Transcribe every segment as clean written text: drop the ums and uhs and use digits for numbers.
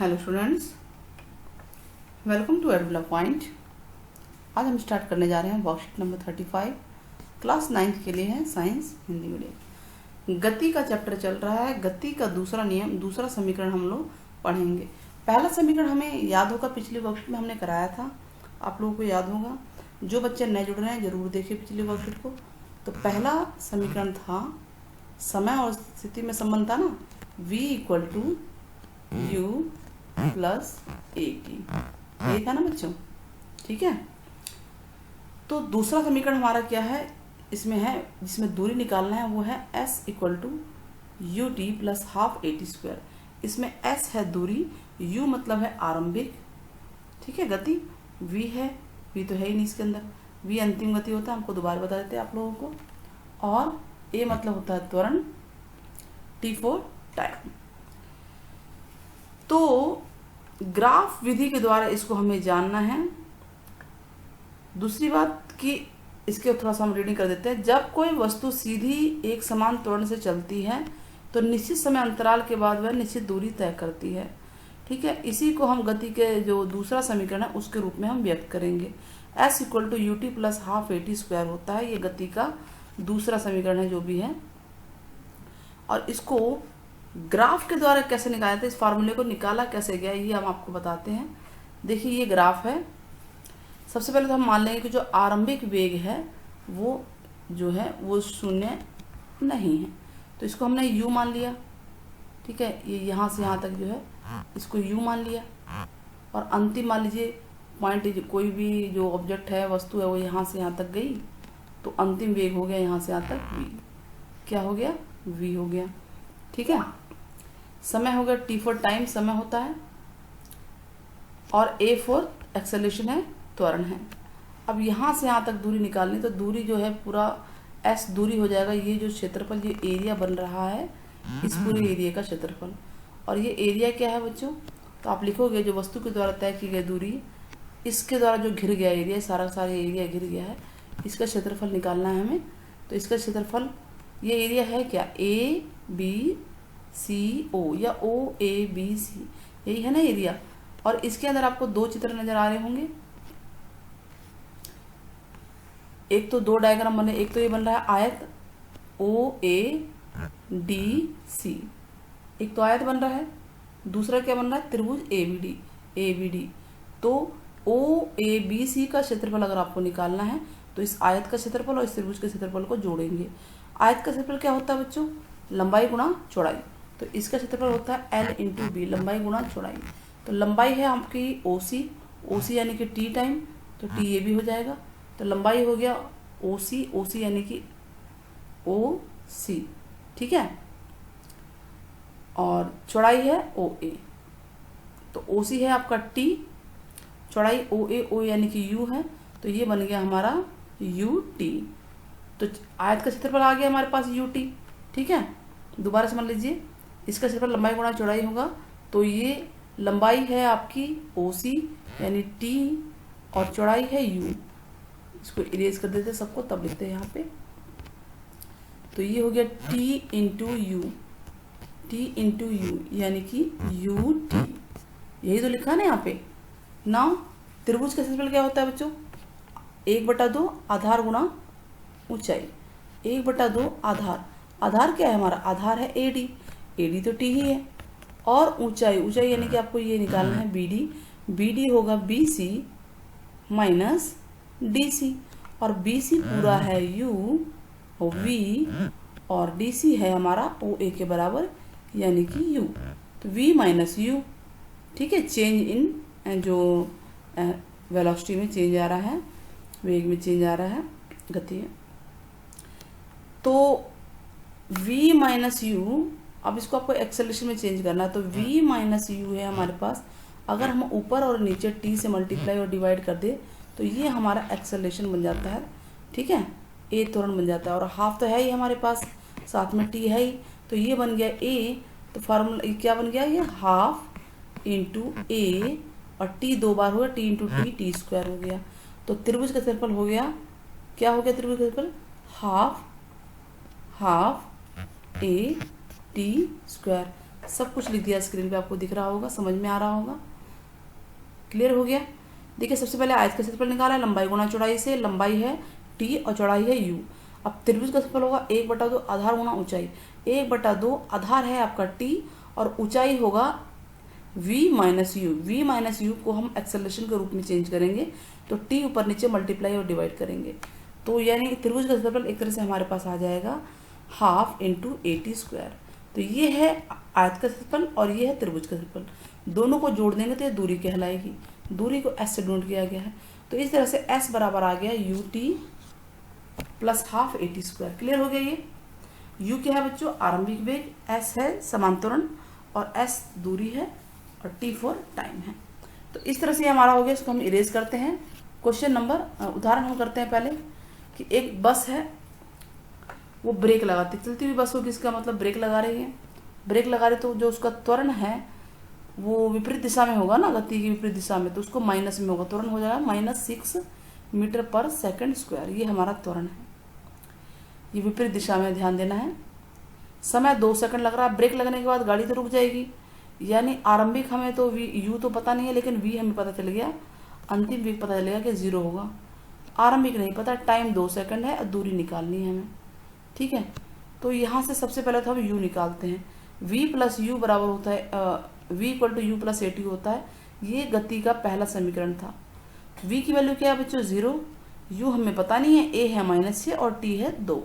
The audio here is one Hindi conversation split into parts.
Hello students, welcome to adblock point. आज हम स्टार्ट करने जा रहे हैं वर्कशीट नंबर 35 क्लास 9th के लिए है, साइंस हिंदी मीडियम। गति का चैप्टर चल रहा है। गति का दूसरा नियम, दूसरा समीकरण हम लोग पढ़ेंगे। पहला समीकरण हमें याद होगा, पिछली वर्कशीट में हमने कराया था, आप लोगों को याद होगा। जो बच्चे नए जुड़ रहे हैं जरूर देखिए पिछली वर्कशीट को। तो पहला समीकरण था, समय और स्थिति में संबंध था ना, v equal to u plus a t, यही था ना बच्चों, ठीक है। तो दूसरा समीकरण हमारा क्या है, इसमें है, जिसमें दूरी निकालना है, वो है s equal to u t plus half a t square. इसमें s है दूरी, u मतलब है आरंभिक, ठीक है, गति, v है, v तो है ही नहीं इसके अंदर, v अंतिम गति होता है, हमको दोबारा बता देते हैं आप लोगों को, और a मतलब होता है त्वरण, t फॉर टाइम। तो ग्राफ विधि के द्वारा इसको हमें जानना है। दूसरी बात कि इसके थोड़ा सा हम रीडिंग कर देते हैं। जब कोई वस्तु सीधी एक समान त्वरण से चलती है तो निश्चित समय अंतराल के बाद वह निश्चित दूरी तय करती है, ठीक है। इसी को हम गति के जो दूसरा समीकरण है उसके रूप में हम व्यक्त करेंगे। s equal to u t plus half a t square होता है, ये गति का दूसरा समीकरण है जो भी है। और इसको ग्राफ के द्वारा कैसे निकालते हैं, इस फार्मूले को निकाला कैसे गया, ये हम आपको बताते हैं। देखिए ये ग्राफ है। सबसे पहले तो हम मान लेंगे कि जो आरंभिक वेग है वो जो है वो शून्य नहीं है, तो इसको हमने u मान लिया, ठीक है। ये यहाँ से यहाँ तक जो है इसको u मान लिया, और अंतिम मान लीजिए पॉइंट, कोई भी जो ऑब्जेक्ट है, वस्तु है, वो यहाँ से यहाँ तक गई, तो अंतिम वेग हो गया यहाँ से यहाँ तक v, क्या हो गया, v हो गया, ठीक है। समय हो गया t फॉर टाइम, समय होता है, और a फॉर एक्सेलरेशन है, त्वरण है। अब यहाँ से यहाँ तक दूरी निकालनी, तो दूरी जो है पूरा s दूरी हो जाएगा, ये जो क्षेत्रफल, ये एरिया बन रहा है, इस पूरे एरिया का क्षेत्रफल। और ये एरिया क्या है बच्चों, तो आप लिखोगे जो वस्तु के द्वारा तय की गई दूरी, इसके द्वारा जो घिर गया एरिया, सारा एरिया घिर गया है, इसका क्षेत्रफल निकालना है हमें। तो इसका क्षेत्रफल, ये एरिया है क्या, ए बी सी ओ, या ओ ए बी सी, यही है ना एरिया। और इसके अंदर आपको दो चित्र नजर आ रहे होंगे, एक तो दो डायग्राम बने, एक तो ये बन रहा है आयत ओ ए डी सी, एक तो आयत बन रहा है, दूसरा क्या बन रहा है, त्रिभुज ए बी डी। तो ओ ए बी सी का क्षेत्रफल अगर आपको निकालना है तो इस आयत का क्षेत्रफल और इस त्रिभुज के क्षेत्रफल को जोड़ेंगे। आयत का क्षेत्रफल क्या होता है बच्चों, लंबाई गुणा चौड़ाई, तो इसका क्षेत्रफल होता है L इंटू बी, लंबाई गुणा चौड़ाई। तो लंबाई है आपकी OC, OC यानी कि T टाइम, तो T ये भी हो जाएगा, तो लंबाई हो गया OC, OC यानी कि OC, ठीक है। और चौड़ाई है OA, तो OC है आपका T, चौड़ाई OA, O यानी कि U है, तो ये बन गया हमारा UT। तो आयत का क्षेत्रफल आ गया हमारे पास UT, ठीक है। दोबारा समझ लीजिए, इसका क्षेत्रफल लंबाई गुणा चौड़ाई होगा, तो ये लंबाई है आपकी OC यानी T, और चौड़ाई है U। इसको इरेज कर देते सबको, तब लिखते हैं यहाँ पे। तो ये हो गया T into you, T into you यानी कि UT, यही तो लिखा ना यहाँ पे। नाउ त्रिभुज का क्षेत्रफल क्या होता है बच्चों, 1/2 आधार गुणा ऊंचाई, 1/2 आधार। आधार क्या है हमारा, आधार है AD, AD तो T ही है, और ऊंचाई, ऊंचाई यानी कि आपको ये निकालना है BD, BD होगा BC माइनस DC, और BC पूरा है U और V, और DC है हमारा OA के बराबर यानी कि U, तो V माइनस U, ठीक है। चेंज इन जो वेलोसिटी में चेंज आ रहा है, वेग में चेंज आ रहा है, गति है। तो v माइनस यू, अब इसको आपको एक्सेलरेशन में चेंज करना है, तो v माइनस यू है हमारे पास। अगर हम ऊपर और नीचे t से मल्टीप्लाई और डिवाइड कर दे तो ये हमारा एक्सेलरेशन बन जाता है, ठीक है, a त्वरण बन जाता है। और हाफ तो है ही हमारे पास, साथ में t है ही, तो ये बन गया a, तो फार्मूला क्या बन गया, ये हाफ इंटू a, और t दो बार हो गया, t इंटू टी स्क्वायर हो गया। तो त्रिभुज का क्षेत्रफल हो गया, क्या हो गया त्रिभुज का क्षेत्रफल, हाफ ए टी स्क्वायर। सब कुछ लिख दिया स्क्रीन पे, आपको दिख रहा होगा, समझ में आ रहा होगा, क्लियर हो गया। देखिए सबसे पहले आयत का क्षेत्रफल निकाला है, लंबाई गुणा चौड़ाई से, लंबाई है टी और चौड़ाई है यू। अब त्रिभुज का क्षेत्रफल होगा 1/2 आधार गुणा ऊंचाई, 1/2 आधार है आपका टी और ऊंचाई होगा v minus you. v minus you को हम एक्सेलरेशन के रूप में चेंज करेंगे, तो t ऊपर नीचे मल्टीप्लाई और डिवाइड करेंगे, तो यानी त्रिभुज का क्षेत्रफल एक तरह से हमारे पास आ जाएगा 1/2 × 80²। तो ये है आयत का क्षेत्रफल और ये है त्रिभुज का क्षेत्रफल, दोनों को जोड़ देंगे तो ये दूरी कहलाएगी। दूरी को s से डिनोट किया गया है, तो इस तरह से s बराबर आ गया ut प्लस 1/2 80²। क्लियर हो गया। ये u क्या है बच्चों, आरंभिक वेग, s है समांतरण और s दूरी है और t4 टाइम है। तो इस तरह से हमारा हो गया, इसको हम इरेज करते हैं। क्वेश्चन नंबर उदाहरण हम करते हैं पहले कि एक बस है, वो ब्रेक लगाती, चलती हुई बस होगी, इसका मतलब ब्रेक लगा रही है। ब्रेक लगा रही तो जो उसका त्वरण है वो विपरीत दिशा में होगा ना, गति की विपरीत दिशा में, तो उसको माइनस में होगा, त्वरण हो जाएगा -6 मीटर/सेकंड²। ये हमारा त्वरण है, ये विपरीत दिशा में ध्यान देना है। समय 2 सेकंड लग रहा है, ब्रेक लगने के बाद गाड़ी तो रुक जाएगी, यानी आरंभिक हमें तो यू तो पता नहीं है, लेकिन वी हमें पता चल गया, अंतिम वेग पता चलेगा कि 0 होगा। आरंभिक नहीं पता, टाइम 2 सेकंड है और दूरी निकालनी है हमें, ठीक है। तो यहाँ से सबसे पहले तो हम u निकालते हैं। v प्लस यू बराबर होता है v = u + at होता है, ये गति का पहला समीकरण था। v की वैल्यू क्या है बच्चों, 0, u हमें पता नहीं है, a है -6 और t है 2,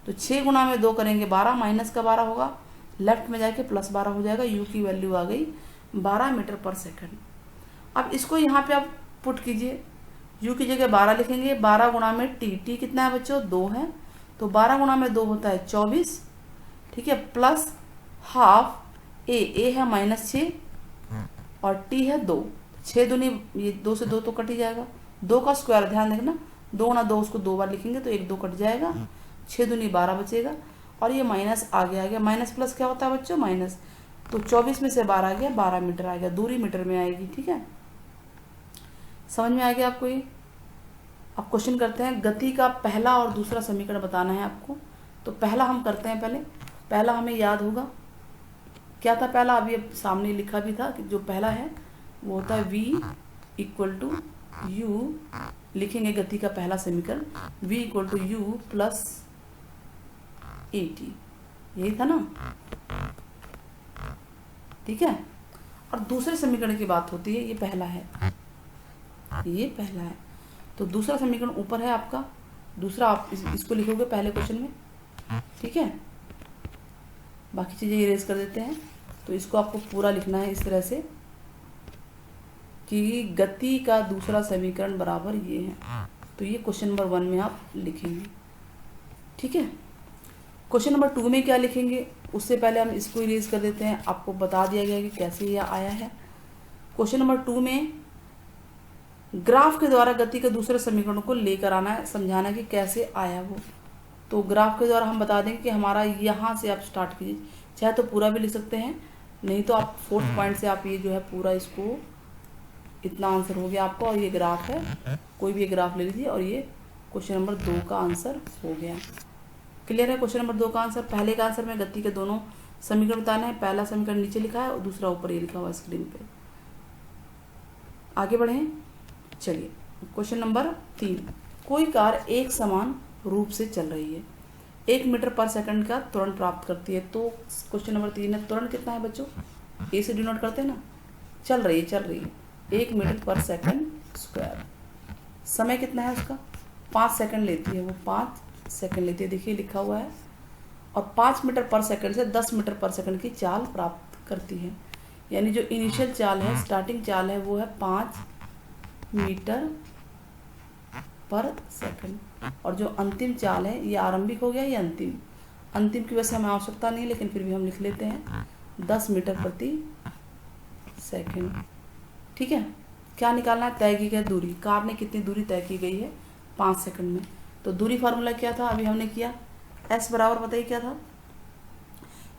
तो 6 गुणा में 2 करेंगे 12, माइनस का 12 होगा, लेफ्ट में जाके +12 हो जाएगा। u की वैल्यू आ गई 12 मीटर/सेकंड। अब इसको यहाँ पे आप पुट कीजिए, u की जगह 12 लिखेंगे, 12 गुणा में t कितना है बच्चों, 2 है, तो 12 गुणा में 2 होता है 24, ठीक है, प्लस 1/2 a है -6 और t है 2, 6 दूनी, ये 2 से 2 तो कट ही जाएगा, 2 का स्क्वायर ध्यान देखना, 2 गुणा 2 उसको 2 बार लिखेंगे तो 1 2 कट जाएगा, 6 दूनी 12 बचेगा, और ये माइनस आगे आ गया, माइनस प्लस क्या होता है बच्चों, माइनस, तो 24 में से 12 आ गया, 12 मीटर आ गया, दूरी मीटर में आएगी, ठीक है। समझ में आ गया आपको ये। अब क्वेश्चन करते हैं, गति का पहला और दूसरा समीकरण बताना है आपको, तो पहला हम करते हैं। पहला हमें याद होगा क्या था, पहला अभी अब सामने लिखा भी था कि जो पहला है वो होता है v = u, लिखेंगे गति का पहला समीकरण v = u + at, यही था ना, ठीक है। और दूसरे समीकरण की बात होती है, ये पहला है, ये पहला है, तो दूसरा समीकरण ऊपर है आपका, दूसरा आप इसको लिखोगे पहले क्वेश्चन में, ठीक है। बाकी चीज़ें इरेज कर देते हैं, तो इसको आपको पूरा लिखना है इस तरह से कि गति का दूसरा समीकरण बराबर ये है, तो ये क्वेश्चन नंबर 1 में आप लिखेंगे, ठीक है। क्वेश्चन नंबर 2 में क्या लिखेंगे, उससे पहले हम इसको इरेज कर देते हैं, आपको बता दिया गया कि कैसे यह आया है। क्वेश्चन नंबर 2 में ग्राफ के द्वारा गति के दूसरे समीकरण को लेकर आना है, समझाना कि कैसे आया वो। तो ग्राफ के द्वारा हम बता देंगे कि हमारा यहाँ से आप स्टार्ट कीजिए, चाहे तो पूरा भी लिख सकते हैं, नहीं तो आप 4th पॉइंट से आप ये जो है पूरा, इसको इतना आंसर हो गया आपका, और ये ग्राफ है, कोई भी ग्राफ ले लीजिए, और ये क्वेश्चन नंबर 2 का आंसर हो गया। क्लियर है क्वेश्चन नंबर 2 का आंसर। पहले का आंसर में गति के दोनों समीकरण बताना है, पहला समीकरण नीचे लिखा है और दूसरा ऊपर ये लिखा हुआ स्क्रीन पे। आगे बढ़ें, चलिए क्वेश्चन नंबर 3, कोई कार एक समान रूप से चल रही है, 1 मीटर/सेकंड का त्वरण प्राप्त करती है। तो क्वेश्चन नंबर 3 है, त्वरण कितना है बच्चों, ए से डिनोट करते हैं ना, चल रही है 1 मीटर/सेकंड²। समय कितना है उसका, 5 सेकंड लेती है, वो 5 सेकंड लेती है, देखिए लिखा हुआ है, और 5 मीटर/सेकंड से 10 मीटर/सेकंड की चाल प्राप्त करती है। यानी जो इनिशियल चाल है, स्टार्टिंग चाल है, वो है 5 मीटर/सेकंड, और जो अंतिम चाल है ये आरंभिक हो गया, ये अंतिम की वजह से हमें आवश्यकता नहीं है, लेकिन फिर भी हम लिख लेते हैं 10 मीटर/सेकंड, ठीक है। क्या निकालना है, तय की गई दूरी, कार ने कितनी दूरी तय की गई है 5 सेकंड में। तो दूरी फार्मूला क्या था, अभी हमने किया, s बराबर बताइए क्या था,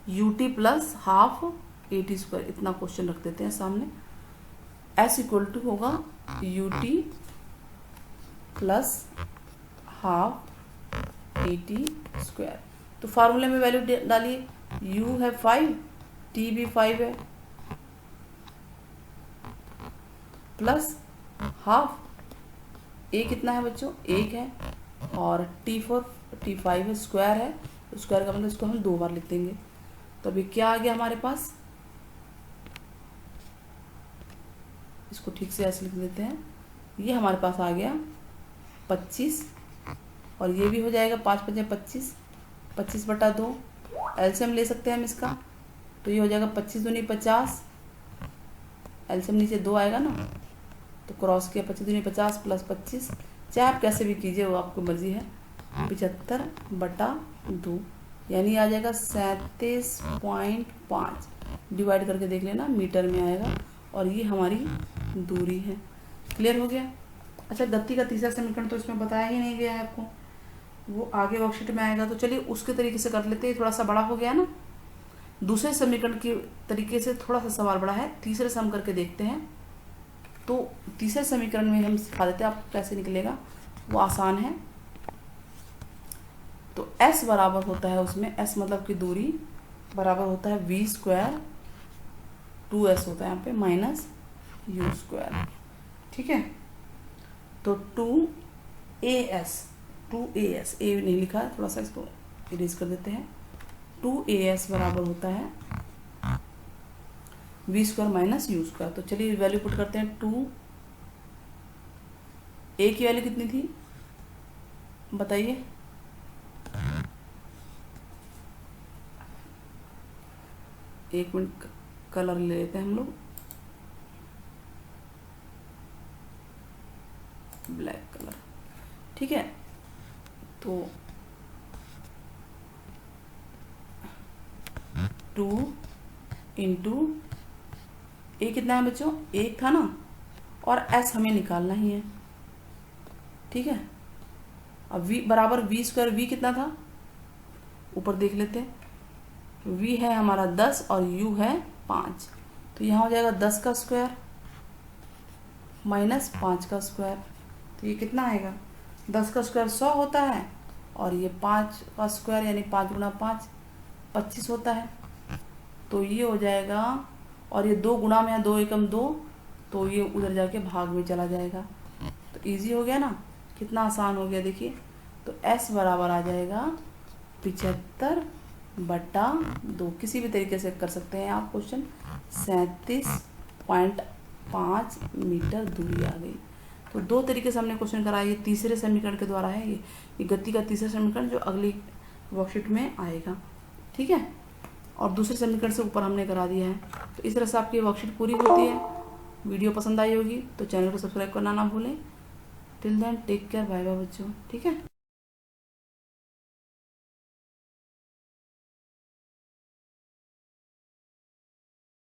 ut + 1/2 at²। इतना क्वेश्चन रख देते हैं सामने, s = होगा ut + 1/2 at²। तो फार्मूले में वैल्यू डालिए, u है 5 टी भी 5 है प्लस हाफ ए कितना है बच्चों 1 है और T5 है स्क्वायर है, स्क्वायर का मतलब इसको हम 2 बार लिख देंगे। तो अभी क्या आ गया हमारे पास, इसको ठीक से ऐसे लिख देते हैं, ये हमारे पास आ गया 25 और ये भी हो जाएगा 5 × 25, 25/2 एलसीएम ले सकते हैं हम इसका, तो ये हो जाएगा 25 दूनी 50, एलसीएम नीचे 2 आएगा ना, तो क्रॉस किया 25 दूनी 50 प्लस 25, चाहे आप कैसे भी कीजिए वो आपको मर्जी है, 75/2 यानी आ जाएगा 37.5, डिवाइड करके देख लेना मीटर में आएगा और ये हमारी दूरी है। क्लियर हो गया। अच्छा गति का तीसरा समीकरण तो इसमें बताया ही नहीं गया है आपको, वो आगे वर्कशीट में आएगा, तो चलिए उसके तरीके से कर लेते हैं, थोड़ा सा बड़ा हो गया ना। दूसरे समीकरण के तरीके से थोड़ा सा सवाल बड़ा है, तीसरे से हम करके देखते हैं। तो तीसरे समीकरण में हम सिखा देते हैं आपको कैसे निकलेगा, वो आसान है। तो s बराबर होता है उसमें, s मतलब की दूरी बराबर होता है v², 2s होता है यहाँ पे माइनस u², ठीक है। तो 2as ए नहीं लिखा है, थोड़ा सा इसको इरेज कर देते हैं, 2as बराबर होता है v² माइनस u²। तो चलिए वैल्यू पुट करते हैं, 2 a की वैल्यू कितनी थी बताइए, एक मिनट कलर ले लेते हैं हम लोग, ब्लैक कलर, ठीक है। तो 2 × ए कितना है बच्चों 1 था ना, और s हमें निकालना ही है, ठीक है। अब v बराबर v², v कितना था ऊपर देख लेते हैं, v है हमारा 10 और u है 5, तो यहाँ हो जाएगा 10 का स्क्वायर माइनस 5 का स्क्वायर, तो ये कितना आएगा, 10 का स्क्वायर 100 होता है और ये 5 का स्क्वायर यानी 5 × 5 25 होता है, तो ये हो जाएगा, और ये 2 गुणा में है, 2 एकम 2, तो ये उधर जाके भाग में चला जाएगा, तो इजी हो गया ना, कितना आसान हो गया देखिए। तो s बराबर आ जाएगा 75/2, किसी भी तरीके से कर सकते हैं आप क्वेश्चन, 37.5 मीटर दूरी आ गई। तो 2 तरीके से हमने क्वेश्चन कराया, ये तीसरे समीकरण के द्वारा है, ये गति का तीसरा समीकरण जो अगली वर्कशीट में आएगा, ठीक है। और दूसरे समीकरण से ऊपर हमने करा दिया है। तो इस तरह से आपकी वर्कशीट पूरी होती है। वीडियो पसंद आई होगी तो चैनल को सब्सक्राइब करना ना भूलें। Till then take care, bye bye बच्चों, ठीक है।